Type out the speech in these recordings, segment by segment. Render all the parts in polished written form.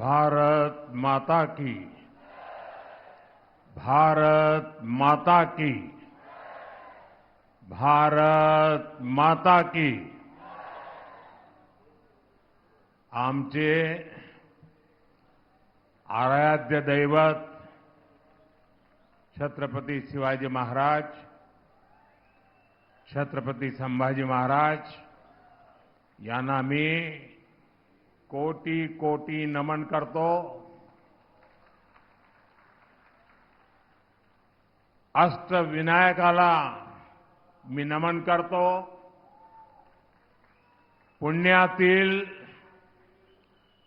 भारत माता की। भारत माता की। भारत माता की। आमचे आराध्य दैवत छत्रपती शिवाजी महाराज, छत्रपती संभाजी महाराज यांना मी कोटी कोटी नमन करतो। अष्टविनायकाला मी नमन करतो। पुण्यातील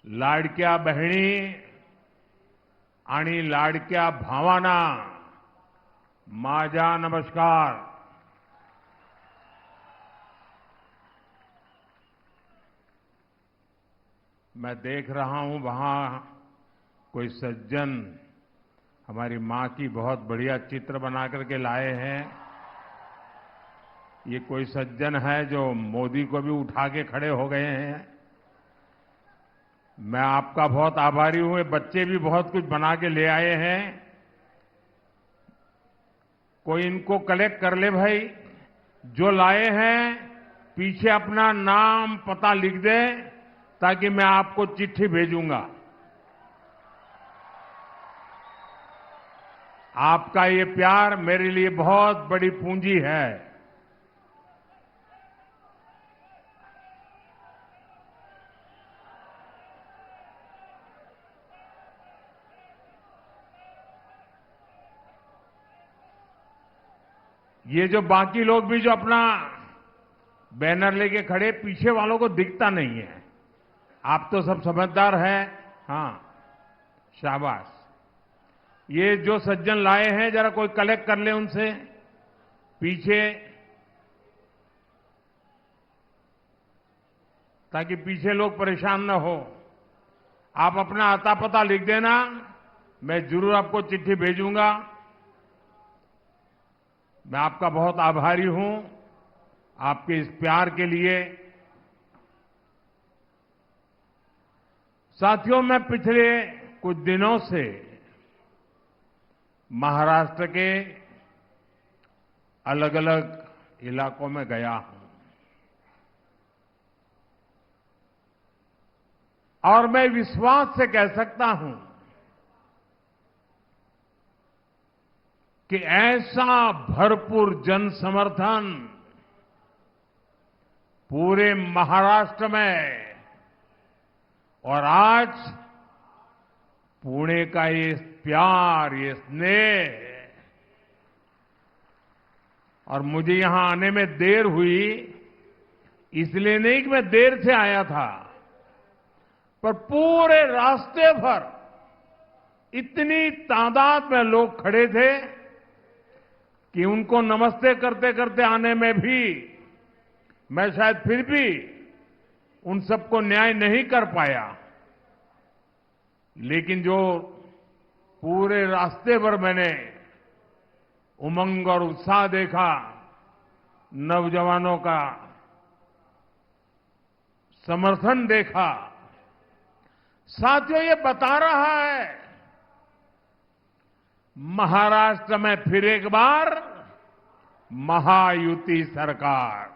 लाडक्या बहिणी आणि लाडक्या भावांना माझा नमस्कार। मैं देख रहा हूं वहां कोई सज्जन हमारी मां की बहुत बढ़िया चित्र बना करके लाए हैं। ये कोई सज्जन है जो मोदी को भी उठा के खड़े हो गए हैं। मैं आपका बहुत आभारी हूं। ये बच्चे भी बहुत कुछ बना के ले आए हैं। कोई इनको कलेक्ट कर ले भाई। जो लाए हैं पीछे अपना नाम पता लिख दे ताकि मैं आपको चिट्ठी भेजूंगा। आपका ये प्यार मेरे लिए बहुत बड़ी पूंजी है। ये जो बाकी लोग भी जो अपना बैनर लेके खड़े, पीछे वालों को दिखता नहीं है। आप तो सब समझदार हैं। हां, शाबाश। ये जो सज्जन लाए हैं जरा कोई कलेक्ट कर ले उनसे पीछे, ताकि पीछे लोग परेशान न हो। आप अपना आता पता लिख देना, मैं जरूर आपको चिट्ठी भेजूंगा। मैं आपका बहुत आभारी हूं आपके इस प्यार के लिए। साथियों, मैं पिछले कुछ दिनों से महाराष्ट्र के अलग अलग इलाकों में गया हूं और मैं विश्वास से कह सकता हूं कि ऐसा भरपूर जन समर्थन पूरे महाराष्ट्र में और आज पुणे का ये प्यार, ये स्नेह, और मुझे यहां आने में देर हुई इसलिए नहीं कि मैं देर से आया था, पर पूरे रास्ते भर इतनी तादाद में लोग खड़े थे कि उनको नमस्ते करते करते आने में भी मैं शायद फिर भी उन सबको न्याय नहीं कर पाया। लेकिन जो पूरे रास्ते पर मैंने उमंग और उत्साह देखा, नौजवानों का समर्थन देखा, साथियों ये बता रहा है महाराष्ट्र में फिर एक बार महायुति सरकार,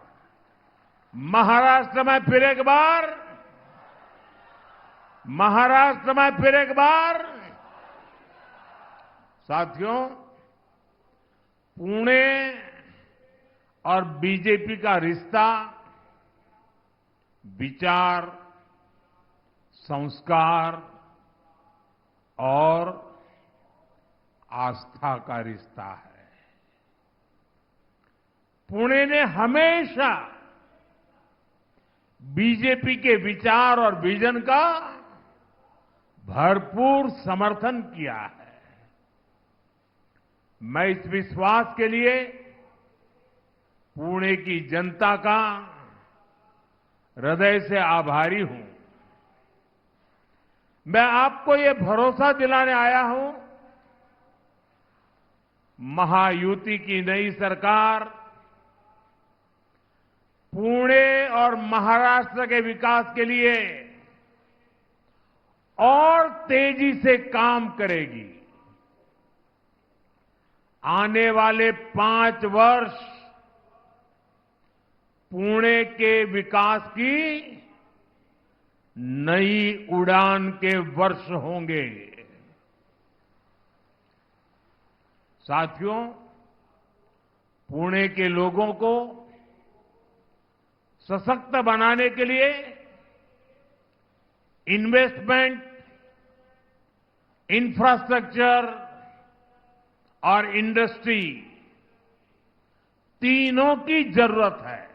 महाराष्ट्र में फिर एक बार, महाराष्ट्र में फिर एक बार। साथियों, पुणे और बीजेपी का रिश्ता विचार, संस्कार और आस्था का रिश्ता है। पुणे ने हमेशा बीजेपी के विचार और विजन का भरपूर समर्थन किया है। मैं इस विश्वास के लिए पुणे की जनता का हृदय से आभारी हूं। मैं आपको ये भरोसा दिलाने आया हूं, महायुति की नई सरकार पुणे और महाराष्ट्र के विकास के लिए और तेजी से काम करेगी। आने वाले 5 वर्ष पुणे के विकास की नई उड़ान के वर्ष होंगे। साथियों, पुणे के लोगों को सशक्त बनाने के लिए इन्वेस्टमेंट, इंफ्रास्ट्रक्चर और इंडस्ट्री तीनों की जरूरत है।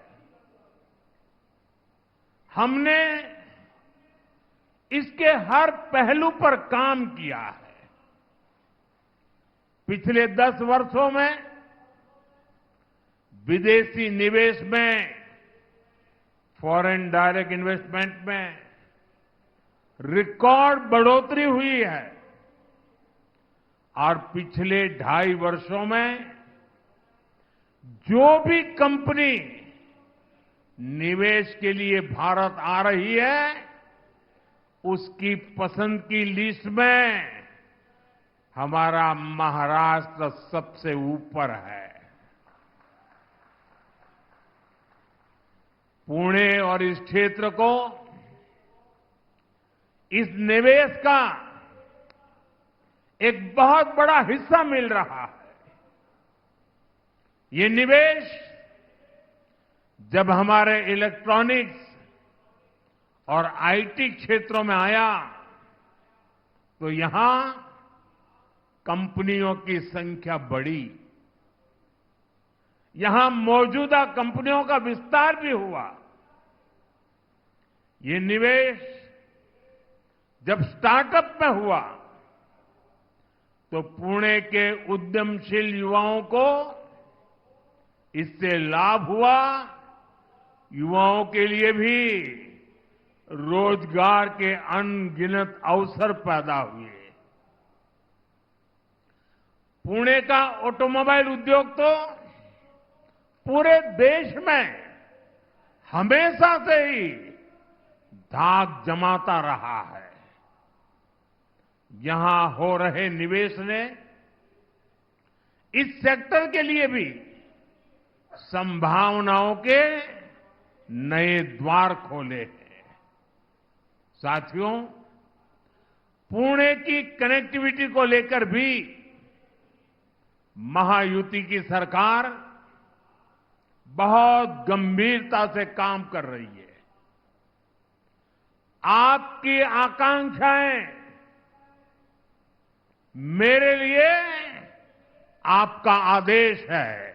हमने इसके हर पहलू पर काम किया है। पिछले 10 वर्षों में विदेशी निवेश में, फॉरेन डायरेक्ट इन्वेस्टमेंट में रिकॉर्ड बढ़ोतरी हुई है और पिछले 2.5 वर्षों में जो भी कंपनी निवेश के लिए भारत आ रही है, उसकी पसंद की लिस्ट में हमारा महाराष्ट्र सबसे ऊपर है। पुणे और इस क्षेत्र को इस निवेश का एक बहुत बड़ा हिस्सा मिल रहा है। ये निवेश जब हमारे इलेक्ट्रॉनिक्स और आईटी क्षेत्रों में आया तो यहां कंपनियों की संख्या बढ़ी। यहां मौजूदा कंपनियों का विस्तार भी हुआ। ये निवेश जब स्टार्टअप में हुआ तो पुणे के उद्यमशील युवाओं को इससे लाभ हुआ। युवाओं के लिए भी रोजगार के अनगिनत अवसर पैदा हुए। पुणे का ऑटोमोबाइल उद्योग तो पूरे देश में हमेशा से ही धाक जमाता रहा है। यहां हो रहे निवेश ने इस सेक्टर के लिए भी संभावनाओं के नए द्वार खोले हैं। साथियों, पुणे की कनेक्टिविटी को लेकर भी महायुति की सरकार बहुत गंभीरता से काम कर रही है। आपकी आकांक्षाएं मेरे लिए आपका आदेश है।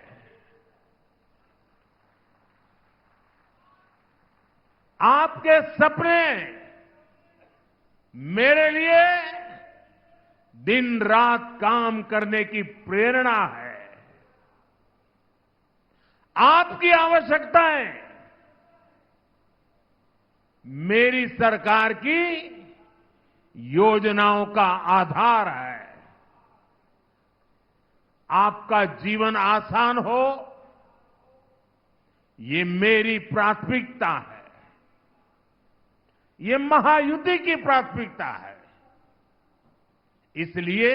आपके सपने मेरे लिए दिन रात काम करने की प्रेरणा है। आपकी आवश्यकताएं मेरी सरकार की योजनाओं का आधार है। आपका जीवन आसान हो, ये मेरी प्राथमिकता है। ये महायुति की प्राथमिकता है। इसलिए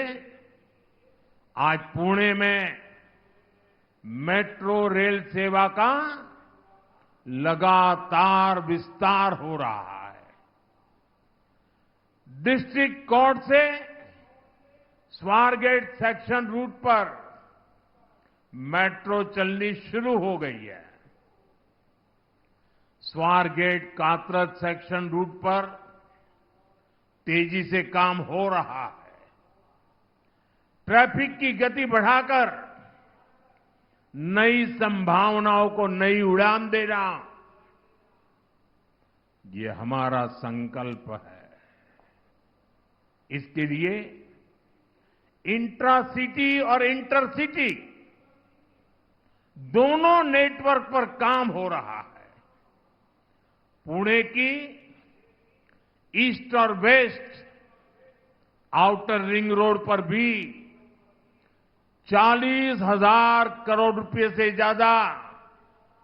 आज पुणे में मेट्रो रेल सेवा का लगातार विस्तार हो रहा है। डिस्ट्रिक्ट कोर्ट से स्वारगेट सेक्शन रूट पर मेट्रो चलनी शुरू हो गई है। स्वारगेट कात्रज सेक्शन रूट पर तेजी से काम हो रहा है। ट्रैफिक की गति बढ़ाकर नई संभावनाओं को नई उड़ान देना, ये हमारा संकल्प है। इसके लिए इंट्रासिटी और इंटरसिटी दोनों नेटवर्क पर काम हो रहा है। पुणे की ईस्ट और वेस्ट आउटर रिंग रोड पर भी 40,000 करोड़ रुपए से ज्यादा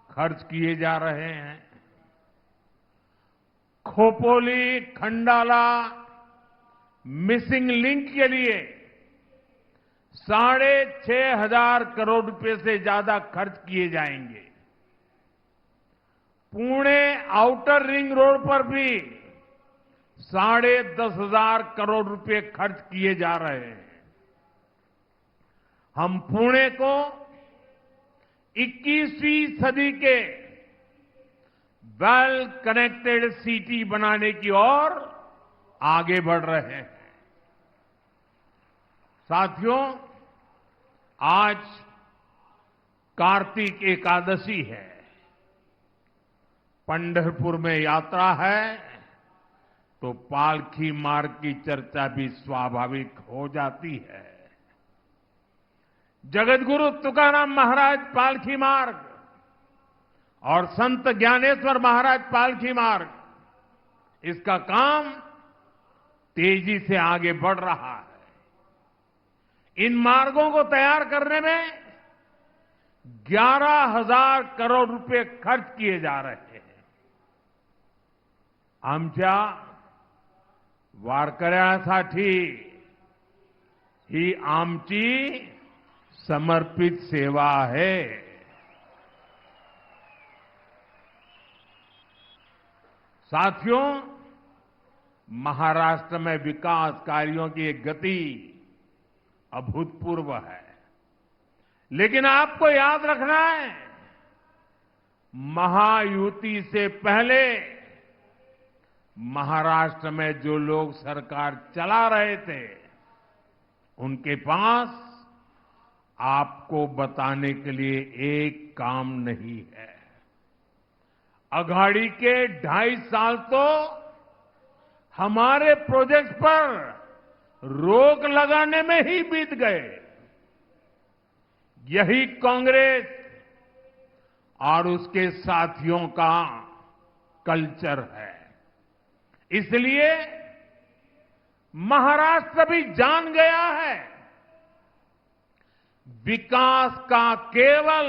खर्च किए जा रहे हैं। खोपोली, खंडाला मिसिंग लिंक के लिए 6,500 करोड़ रुपए से ज्यादा खर्च किए जाएंगे। पुणे आउटर रिंग रोड पर भी 10,500 करोड़ रुपए खर्च किए जा रहे हैं। हम पुणे को 21वीं सदी के वेल कनेक्टेड सिटी बनाने की ओर आगे बढ़ रहे हैं। साथियों, आज कार्तिक एकादशी है, पंढरपुर में यात्रा है, तो पालकी मार्ग की चर्चा भी स्वाभाविक हो जाती है। जगतगुरु तुकाराम महाराज पालकी मार्ग और संत ज्ञानेश्वर महाराज पालकी मार्ग, इसका काम तेजी से आगे बढ़ रहा है। इन मार्गों को तैयार करने में 11,000 करोड़ रुपए खर्च किए जा रहे हैं। आमच्या वारकऱ्यासाठी ही आमची समर्पित सेवा है। साथियों, महाराष्ट्र में विकास कार्यों की एक गति अभूतपूर्व है, लेकिन आपको याद रखना है, महायुति से पहले महाराष्ट्र में जो लोग सरकार चला रहे थे, उनके पास आपको बताने के लिए एक काम नहीं है। अघाड़ी के 2.5 साल तो हमारे प्रोजेक्ट पर रोक लगाने में ही बीत गए। यही कांग्रेस और उसके साथियों का कल्चर है। इसलिए महाराष्ट्र भी जान गया है, विकास का केवल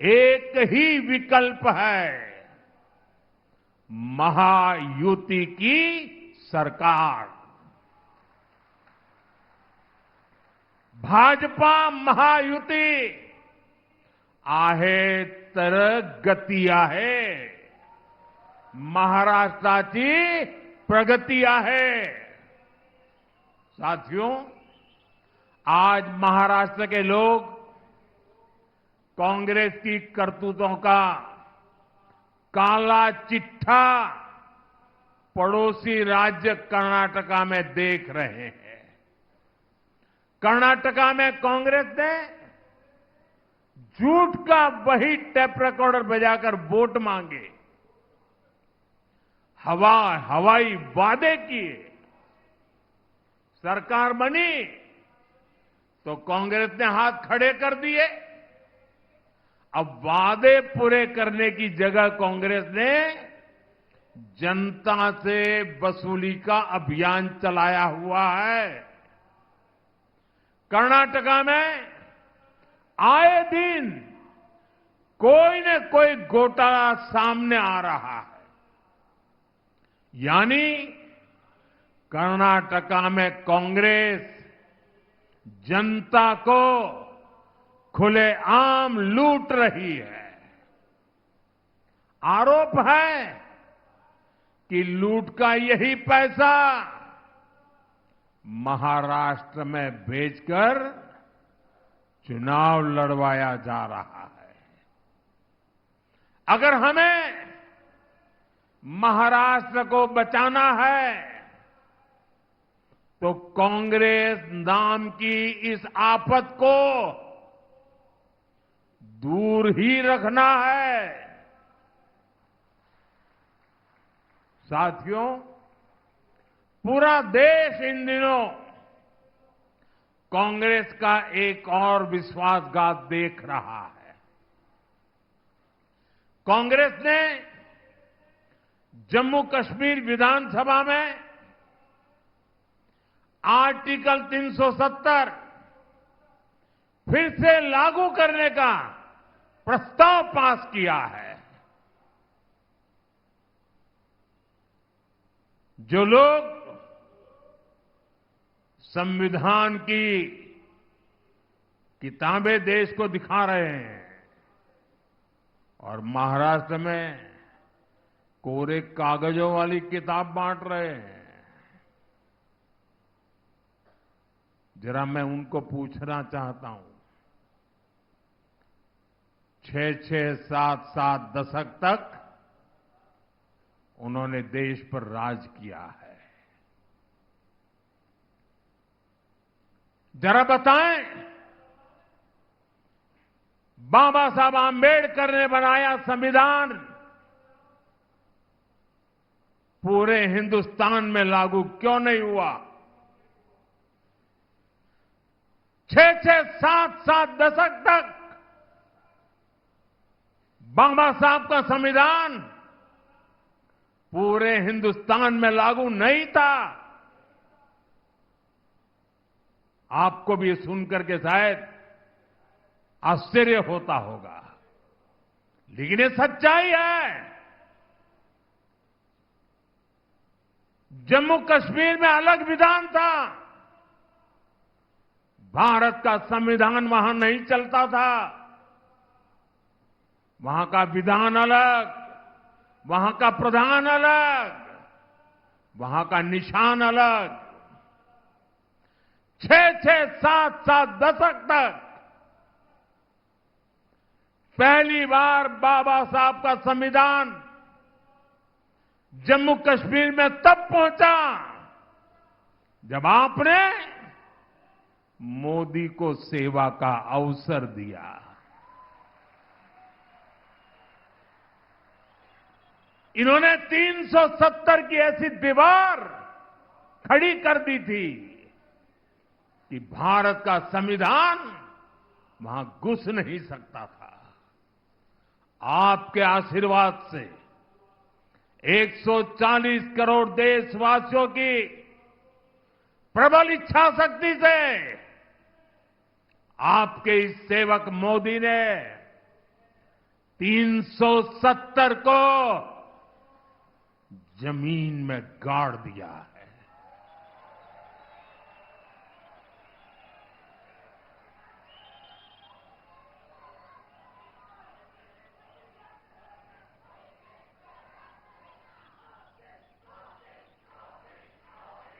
एक ही विकल्प है, महायुति की सरकार। भाजपा महायुती आहे तर गती आहे, महाराष्ट्राची प्रगती आहे। साथियों, आज महाराष्ट्र के लोग कांग्रेस की करतूतों का काला चिट्ठा पड़ोसी राज्य कर्नाटका में देख रहे हैं। कर्नाटका में कांग्रेस ने झूठ का वही टेप रिकॉर्डर बजाकर वोट मांगे, हवाई वादे किए, सरकार बनी तो कांग्रेस ने हाथ खड़े कर दिए। अब वादे पूरे करने की जगह कांग्रेस ने जनता से वसूली का अभियान चलाया हुआ है। कर्नाटका में आए दिन कोई न कोई घोटाला सामने आ रहा है। यानी कर्नाटका में कांग्रेस जनता को खुलेआम लूट रही है। आरोप है कि लूट का यही पैसा महाराष्ट्र में भेजकर चुनाव लड़वाया जा रहा है। अगर हमें महाराष्ट्र को बचाना है तो कांग्रेस नाम की इस आफत को दूर ही रखना है। साथियों, पूरा देश इन दिनों कांग्रेस का एक और विश्वासघात देख रहा है। कांग्रेस ने जम्मू कश्मीर विधानसभा में आर्टिकल 370 फिर से लागू करने का प्रस्ताव पास किया है। जो लोग संविधान की किताबें देश को दिखा रहे हैं और महाराष्ट्र में कोरे कागजों वाली किताब बांट रहे हैं। जरा मैं उनको पूछना चाहता हूं, 6-6, 7-7 दशक तक उन्होंने देश पर राज किया है। जरा बताएं, बाबा साहब आंबेडकर ने बनाया संविधान पूरे हिंदुस्तान में लागू क्यों नहीं हुआ? 6-6, 7-7 दशक तक बाबा साहब का संविधान पूरे हिंदुस्तान में लागू नहीं था। आपको भी सुनकर के शायद आश्चर्य होता होगा, लेकिन ये सच्चाई है। जम्मू कश्मीर में अलग विधान था, भारत का संविधान वहां नहीं चलता था। वहां का विधान अलग, वहां का प्रधान अलग, वहां का निशान अलग। 6-6, 7-7 दशक तक पहली बार बाबा साहब का संविधान जम्मू कश्मीर में तब पहुंचा जब आपने मोदी को सेवा का अवसर दिया। इन्होंने 370 की ऐसी दीवार खड़ी कर दी थी कि भारत का संविधान वहां घुस नहीं सकता था। आपके आशीर्वाद से 140 करोड़ देशवासियों की प्रबल इच्छा शक्ति से आपके इस सेवक मोदी ने 370 को जमीन में गाड़ दिया है।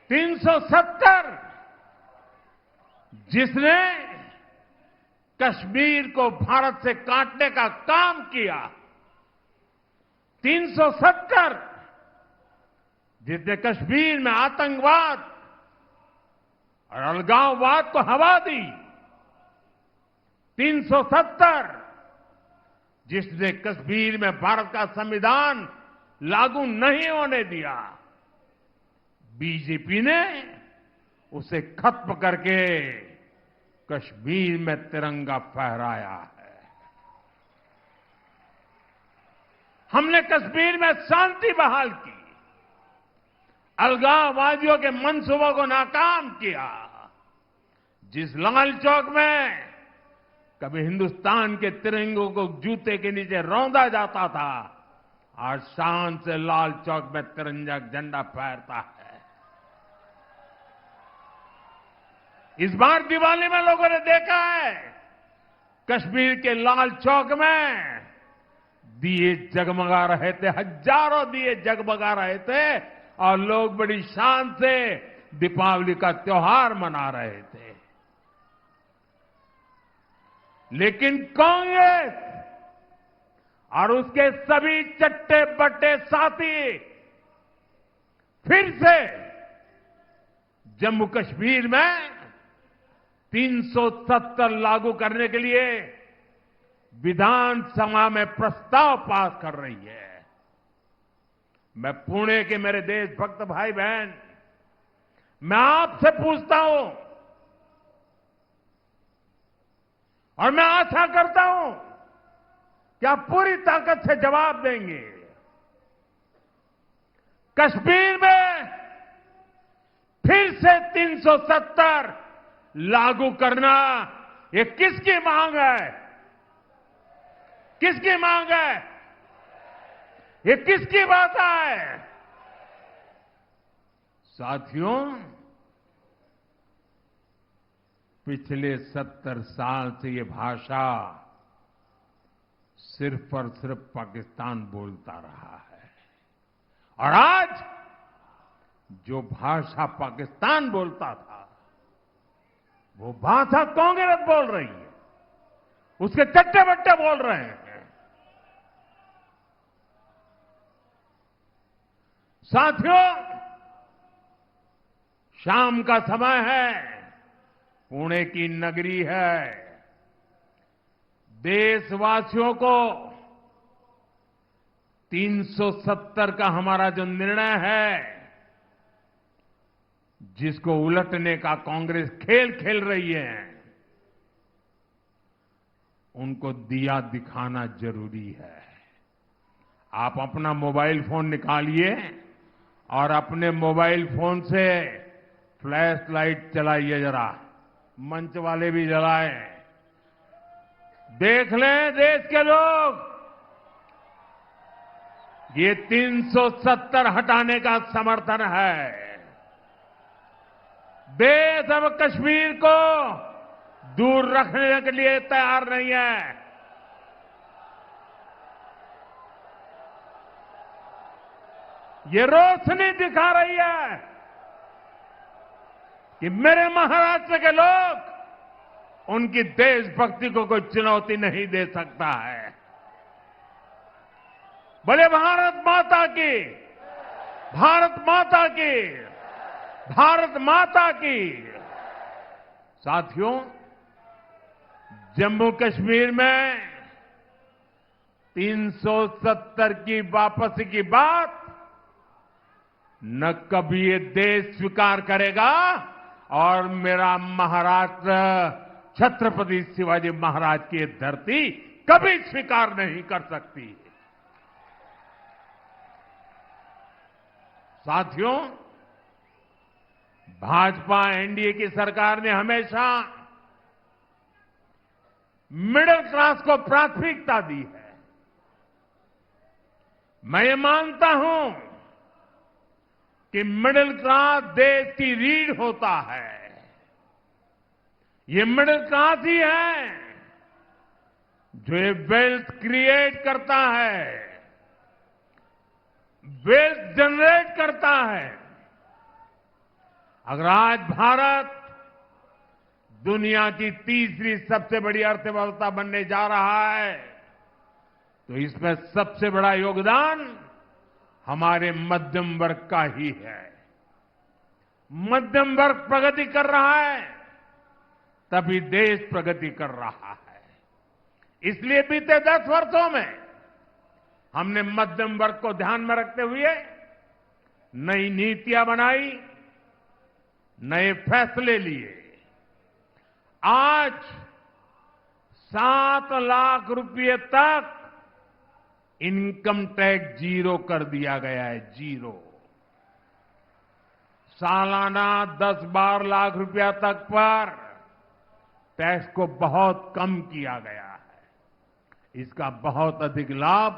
$370 जिसने कश्मीर को भारत से काटने का काम किया, 370 जिसने कश्मीर में आतंकवाद और अलगाववाद को हवा दी, 370 जिसने कश्मीर में भारत का संविधान लागू नहीं होने दिया, बीजेपी ने उसे खत्म करके कश्मीर में तिरंगा फहराया है। हमने कश्मीर में शांति बहाल की, अलगाववादियों के मंसूबों को नाकाम किया। जिस लाल चौक में कभी हिंदुस्तान के तिरंगों को जूते के नीचे रौंदा जाता था, आज शान से लाल चौक में तिरंगा झंडा फहरता है। इस बार दिवाली में लोगों ने देखा है, कश्मीर के लाल चौक में दिए जगमगा रहे थे, हजारों दिए जगमगा रहे थे और लोग बड़ी शान से दीपावली का त्योहार मना रहे थे। लेकिन कांग्रेस और उसके सभी चट्टे बट्टे साथी फिर से जम्मू कश्मीर में 370 लागू करने के लिए विधानसभा में प्रस्ताव पास कर रही है। मैं पुणे के मेरे देशभक्त भाई बहन, मैं आपसे पूछता हूं और मैं आशा करता हूं कि आप पूरी ताकत से जवाब देंगे। कश्मीर में फिर से 370 लागू करना, ये किसकी मांग है? किसकी मांग है? ये किसकी बात है? साथियों, पिछले 70 साल से ये भाषा सिर्फ और सिर्फ पाकिस्तान बोलता रहा है और आज जो भाषा पाकिस्तान बोलता था वो भाषा कांग्रेस बोल रही है, उसके चट्टे बट्टे बोल रहे हैं। साथियों, शाम का समय है, पुणे की नगरी है। देशवासियों को 370 का हमारा जो निर्णय है, जिसको उलटने का कांग्रेस खेल खेल रही है, उनको दिया दिखाना जरूरी है। आप अपना मोबाइल फोन निकालिए और अपने मोबाइल फोन से फ्लैश लाइट चलाइए जरा, मंच वाले भी जलाएं। देख लें देश के लोग, ये 370 हटाने का समर्थन है। देश अब कश्मीर को दूर रखने के लिए तैयार नहीं है। ये रोशनी दिखा रही है कि मेरे महाराष्ट्र के लोग, उनकी देशभक्ति को कोई चुनौती नहीं दे सकता है। बोले भारत माता की, भारत माता की, भारत माता की। साथियों, जम्मू कश्मीर में 370 की वापसी की बात न कभी ये देश स्वीकार करेगा और मेरा महाराष्ट्र छत्रपति शिवाजी महाराज की धरती कभी स्वीकार नहीं कर सकती। साथियों, भाजपा एनडीए की सरकार ने हमेशा मिडिल क्लास को प्राथमिकता दी है। मैं ये मानता हूं कि मिडिल क्लास देश की रीढ़ होता है। ये मिडिल क्लास ही है जो ये वेल्थ क्रिएट करता है, वेल्थ जनरेट करता है। अगर आज भारत दुनिया की तीसरी सबसे बड़ी अर्थव्यवस्था बनने जा रहा है, तो इसमें सबसे बड़ा योगदान हमारे मध्यम वर्ग का ही है। मध्यम वर्ग प्रगति कर रहा है, तभी देश प्रगति कर रहा है। इसलिए बीते 10 वर्षों में हमने मध्यम वर्ग को ध्यान में रखते हुए नई नीतियां बनाई, नए फैसले लिए। आज 7 लाख रुपए तक इनकम टैक्स जीरो कर दिया गया है, जीरो। सालाना 10-12 लाख रुपया तक पर टैक्स को बहुत कम किया गया है। इसका बहुत अधिक लाभ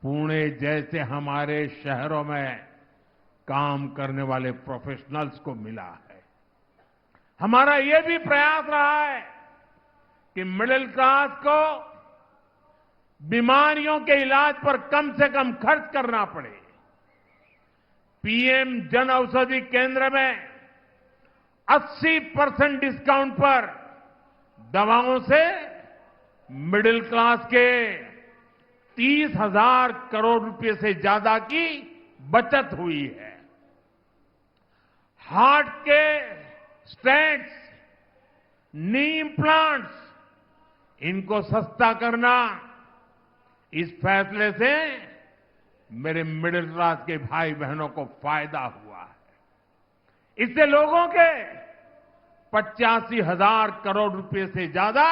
पुणे जैसे हमारे शहरों में काम करने वाले प्रोफेशनल्स को मिला है। हमारा ये भी प्रयास रहा है कि मिडिल क्लास को बीमारियों के इलाज पर कम से कम खर्च करना पड़े। पीएम जन औषधि केंद्र में 80% डिस्काउंट पर दवाओं से मिडिल क्लास के 30,000 करोड़ रुपए से ज्यादा की बचत हुई है। हार्ट के स्टेंट्स, नी इम्प्लांट्स, इनको सस्ता करना, इस फैसले से मेरे मिडिल क्लास के भाई बहनों को फायदा हुआ है। इससे लोगों के 85,000 करोड़ रुपए से ज्यादा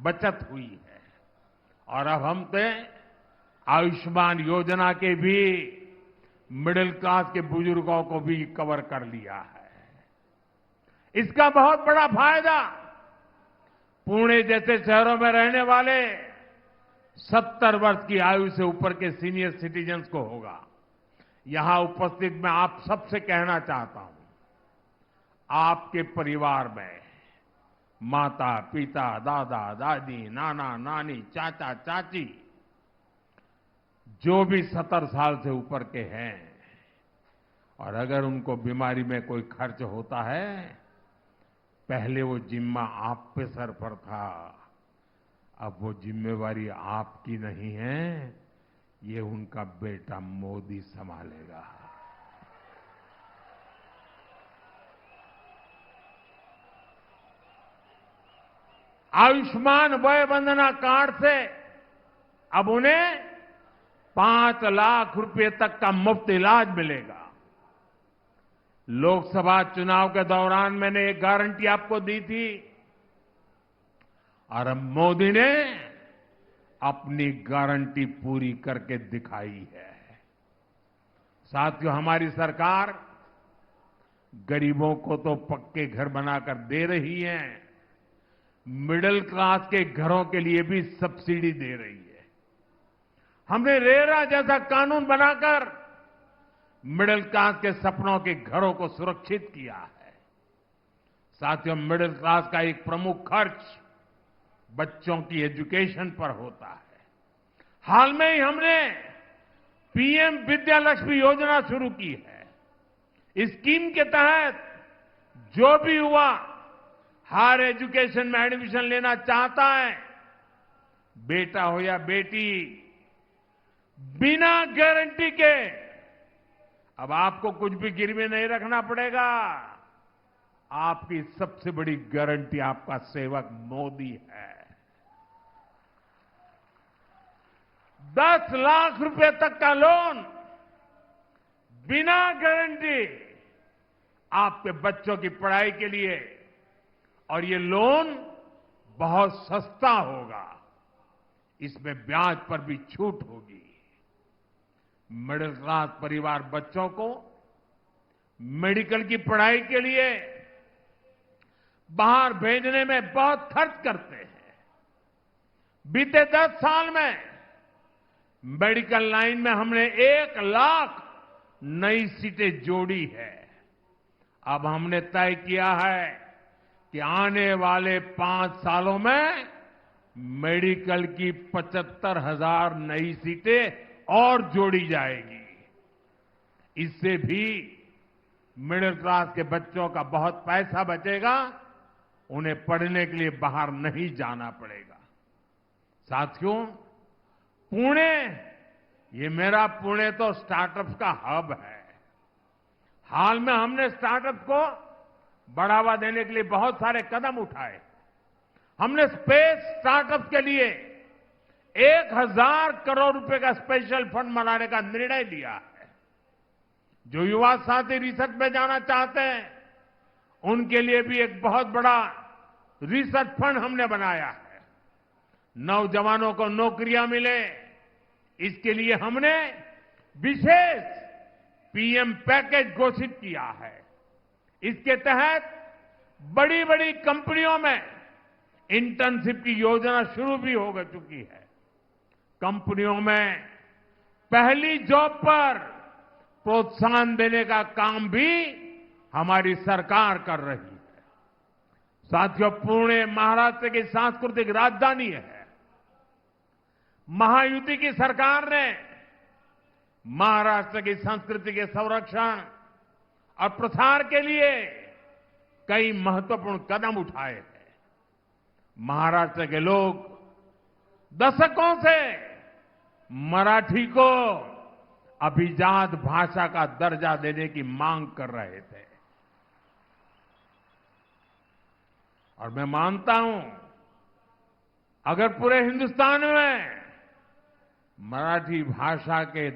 बचत हुई है। और अब हमने आयुष्मान योजना के भी मिडिल क्लास के बुजुर्गों को भी कवर कर लिया है। इसका बहुत बड़ा फायदा पुणे जैसे शहरों में रहने वाले 70 वर्ष की आयु से ऊपर के सीनियर सिटीजन्स को होगा। यहां उपस्थित मैं आप सबसे कहना चाहता हूं, आपके परिवार में माता पिता, दादा दादी, नाना नानी, चाचा चाची, जो भी 70 साल से ऊपर के हैं, और अगर उनको बीमारी में कोई खर्च होता है, पहले वो जिम्मा आप पे सर पर था, अब वो जिम्मेवारी आपकी नहीं है, ये उनका बेटा मोदी संभालेगा। आयुष्मान वय वंदना कार्ड से अब उन्हें 5 लाख रुपए तक का मुफ्त इलाज मिलेगा। लोकसभा चुनाव के दौरान मैंने एक गारंटी आपको दी थी, और अब मोदी ने अपनी गारंटी पूरी करके दिखाई है। साथियों, हमारी सरकार गरीबों को तो पक्के घर बनाकर दे रही है, मिडिल क्लास के घरों के लिए भी सब्सिडी दे रही है। हमने रेरा जैसा कानून बनाकर मिडिल क्लास के सपनों के घरों को सुरक्षित किया है। साथियों, मिडिल क्लास का एक प्रमुख खर्च बच्चों की एजुकेशन पर होता है। हाल में ही हमने पीएम विद्यालक्ष्मी योजना शुरू की है। इस स्कीम के तहत जो भी युवा हायर एजुकेशन में एडमिशन लेना चाहता है, बेटा हो या बेटी, बिना गारंटी के, अब आपको कुछ भी गिरवी नहीं रखना पड़ेगा। आपकी सबसे बड़ी गारंटी आपका सेवक मोदी है। 10 लाख रुपए तक का लोन बिना गारंटी आपके बच्चों की पढ़ाई के लिए, और ये लोन बहुत सस्ता होगा, इसमें ब्याज पर भी छूट होगी। मिडिल क्लास परिवार बच्चों को मेडिकल की पढ़ाई के लिए बाहर भेजने में बहुत खर्च करते हैं। बीते 10 साल में मेडिकल लाइन में हमने 1 लाख नई सीटें जोड़ी है। अब हमने तय किया है कि आने वाले 5 सालों में मेडिकल की 75,000 नई सीटें और जोड़ी जाएगी। इससे भी मिडिल क्लास के बच्चों का बहुत पैसा बचेगा, उन्हें पढ़ने के लिए बाहर नहीं जाना पड़ेगा। साथियों, पुणे, ये मेरा पुणे तो स्टार्टअप का हब है। हाल में हमने स्टार्टअप को बढ़ावा देने के लिए बहुत सारे कदम उठाए। हमने स्पेस स्टार्टअप के लिए 1,000 करोड़ रुपए का स्पेशल फंड बनाने का निर्णय लिया है। जो युवा साथी रिसर्च में जाना चाहते हैं, उनके लिए भी एक बहुत बड़ा रिसर्च फंड हमने बनाया है। नौजवानों को नौकरियां मिले, इसके लिए हमने विशेष पीएम पैकेज घोषित किया है। इसके तहत बड़ी बड़ी कंपनियों में इंटर्नशिप की योजना शुरू भी हो चुकी है। कंपनियों में पहली जॉब पर प्रोत्साहन देने का काम भी हमारी सरकार कर रही है। साथियों, पुणे महाराष्ट्र की सांस्कृतिक राजधानी है। महायुति की सरकार ने महाराष्ट्र की संस्कृति के संरक्षण और प्रसार के लिए कई महत्वपूर्ण कदम उठाए हैं। महाराष्ट्र के लोग दशकों से मराठी को अभिजात भाषा का दर्जा देने की मांग कर रहे थे, और मैं मानता हूं, अगर पूरे हिंदुस्तान में मराठी भाषा के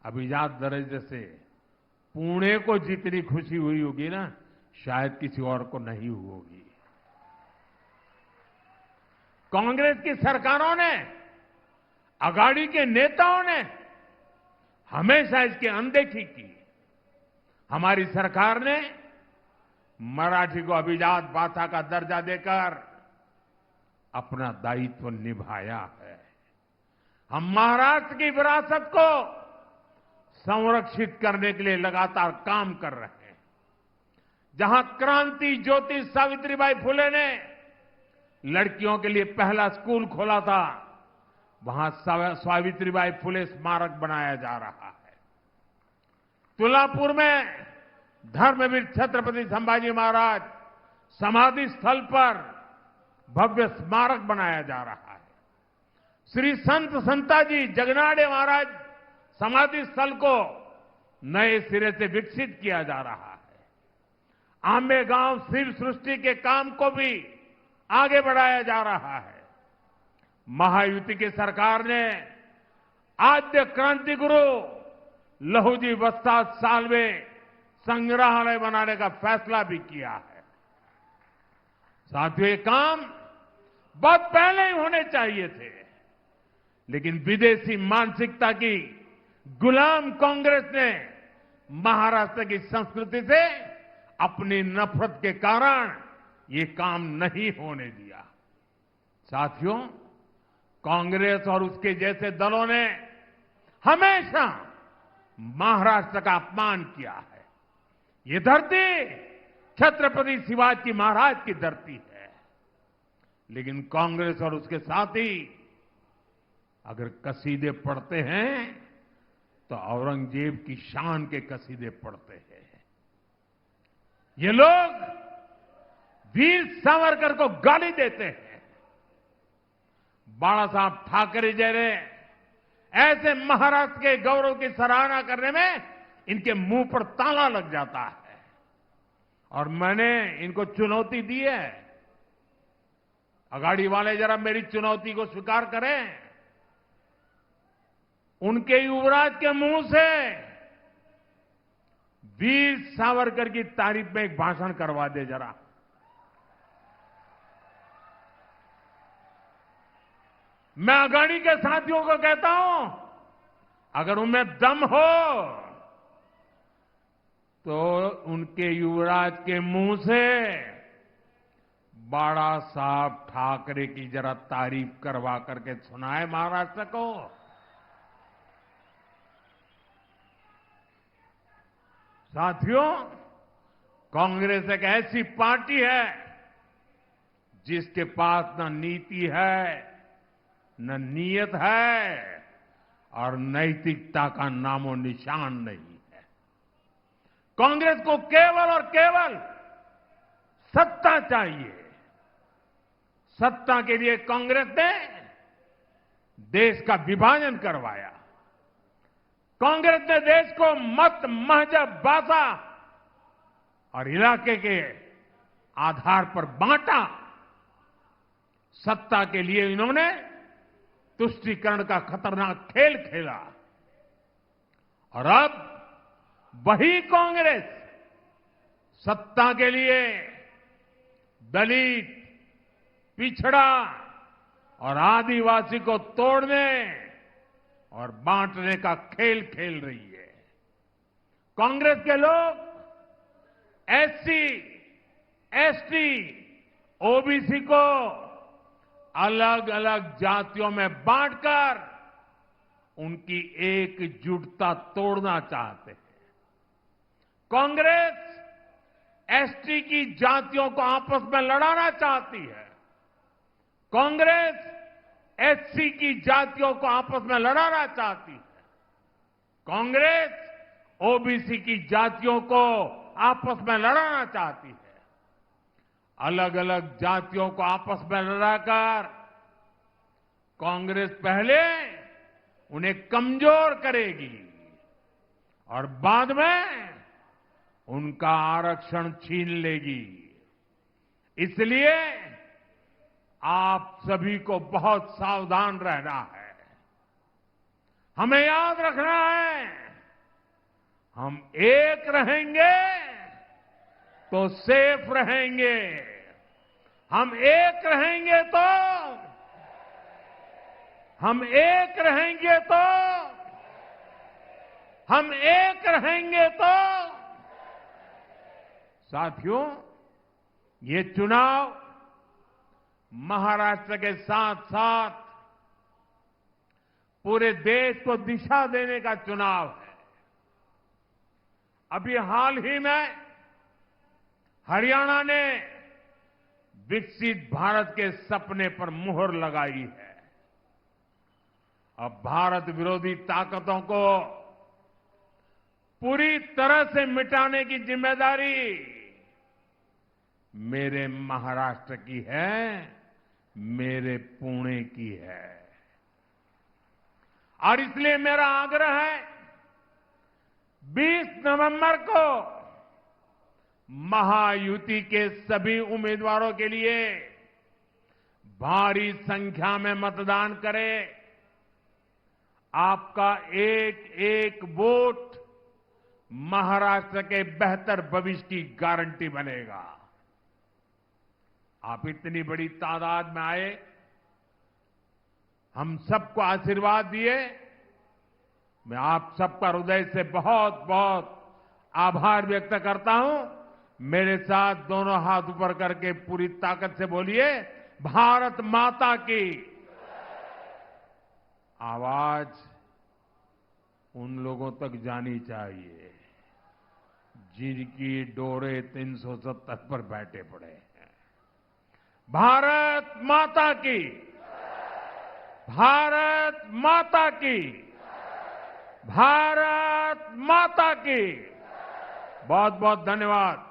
अभिजात दर्जे से पुणे को जितनी खुशी हुई होगी ना, शायद किसी और को नहीं होगी। कांग्रेस की सरकारों ने, अघाड़ी के नेताओं ने हमेशा इसकी अनदेखी की। हमारी सरकार ने मराठी को अभिजात भाषा का दर्जा देकर अपना दायित्व निभाया है। हम महाराष्ट्र की विरासत को संरक्षित करने के लिए लगातार काम कर रहे हैं। जहां क्रांति ज्योति सावित्रीबाई फुले ने लड़कियों के लिए पहला स्कूल खोला था, वहां सावित्रीबाई फुले स्मारक बनाया जा रहा है। तुलापुर में धर्मवीर छत्रपति संभाजी महाराज समाधि स्थल पर भव्य स्मारक बनाया जा रहा है। श्री संत संताजी जगनाड़े महाराज समाधि स्थल को नए सिरे से विकसित किया जा रहा है। आंबे गांव शिव सृष्टि के काम को भी आगे बढ़ाया जा रहा है। महायुति की सरकार ने आद्य क्रांति गुरु लहूजी वस्ताद साल्वे संग्रहालय बनाने का फैसला भी किया है। साथियों, ये काम बहुत पहले ही होने चाहिए थे, लेकिन विदेशी मानसिकता की गुलाम कांग्रेस ने महाराष्ट्र की संस्कृति से अपनी नफरत के कारण ये काम नहीं होने दिया। साथियों, कांग्रेस और उसके जैसे दलों ने हमेशा महाराष्ट्र का अपमान किया है। ये धरती छत्रपति शिवाजी महाराज की धरती है, लेकिन कांग्रेस और उसके साथी अगर कसीदे पढ़ते हैं तो औरंगजेब की शान के कसीदे पढ़ते हैं। ये लोग वीर सावरकर को गाली देते हैं। बाला साहब ठाकरे जैसे ऐसे महाराष्ट्र के गौरव की सराहना करने में इनके मुंह पर ताला लग जाता है। और मैंने इनको चुनौती दी है, अगाड़ी वाले जरा मेरी चुनौती को स्वीकार करें। उनके युवराज के मुंह से वीर सावरकर की तारीफ में एक भाषण करवा दे जरा। मैं अगाड़ी के साथियों को कहता हूं, अगर उनमें दम हो तो उनके युवराज के मुंह से बाला साहब ठाकरे की जरा तारीफ करवा करके सुनाए महाराष्ट्र को। साथियों, कांग्रेस एक ऐसी पार्टी है जिसके पास न नीति है, न नीयत है और नैतिकता का नामो निशान नहीं है। कांग्रेस को केवल और केवल सत्ता चाहिए। सत्ता के लिए कांग्रेस ने देश का विभाजन करवाया। कांग्रेस ने देश को मत, मजहब, भाषा और इलाके के आधार पर बांटा। सत्ता के लिए इन्होंने तुष्टीकरण का खतरनाक खेल खेला। और अब वही कांग्रेस सत्ता के लिए दलित, पिछड़ा और आदिवासी को तोड़ने और बांटने का खेल खेल रही है। कांग्रेस के लोग एससी, एसटी, ओबीसी को अलग अलग जातियों में बांटकर उनकी एकजुटता तोड़ना चाहते हैं। कांग्रेस एसटी की जातियों को आपस में लड़ाना चाहती है। कांग्रेस एससी की जातियों को आपस में लड़ाना चाहती है। कांग्रेस ओबीसी की जातियों को आपस में लड़ाना चाहती है। अलग अलग जातियों को आपस में लड़ाकर कांग्रेस पहले उन्हें कमजोर करेगी और बाद में उनका आरक्षण छीन लेगी। इसलिए आप सभी को बहुत सावधान रहना है। हमें याद रखना है, हम एक रहेंगे तो सेफ रहेंगे। हम एक रहेंगे तो हम एक रहेंगे तो हम एक रहेंगे तो साथियों, ये चुनाव महाराष्ट्र के साथ साथ पूरे देश को दिशा देने का चुनाव है। अभी हाल ही में हरियाणा ने विकसित भारत के सपने पर मुहर लगाई है। अब भारत विरोधी ताकतों को पूरी तरह से मिटाने की जिम्मेदारी मेरे महाराष्ट्र की है, मेरे पुणे की है। और इसलिए मेरा आग्रह है 20 नवंबर को महायुति के सभी उम्मीदवारों के लिए भारी संख्या में मतदान करें। आपका एक एक वोट महाराष्ट्र के बेहतर भविष्य की गारंटी बनेगा। आप इतनी बड़ी तादाद में आए, हम सबको आशीर्वाद दिए। मैं आप सबका हृदय से बहुत बहुत आभार व्यक्त करता हूं। मेरे साथ दोनों हाथ ऊपर करके पूरी ताकत से बोलिए, भारत माता की। आवाज उन लोगों तक जानी चाहिए जिनकी डोरे 370 पर बैठे पड़े हैं। भारत माता की, भारत माता की, भारत माता की। बहुत बहुत धन्यवाद।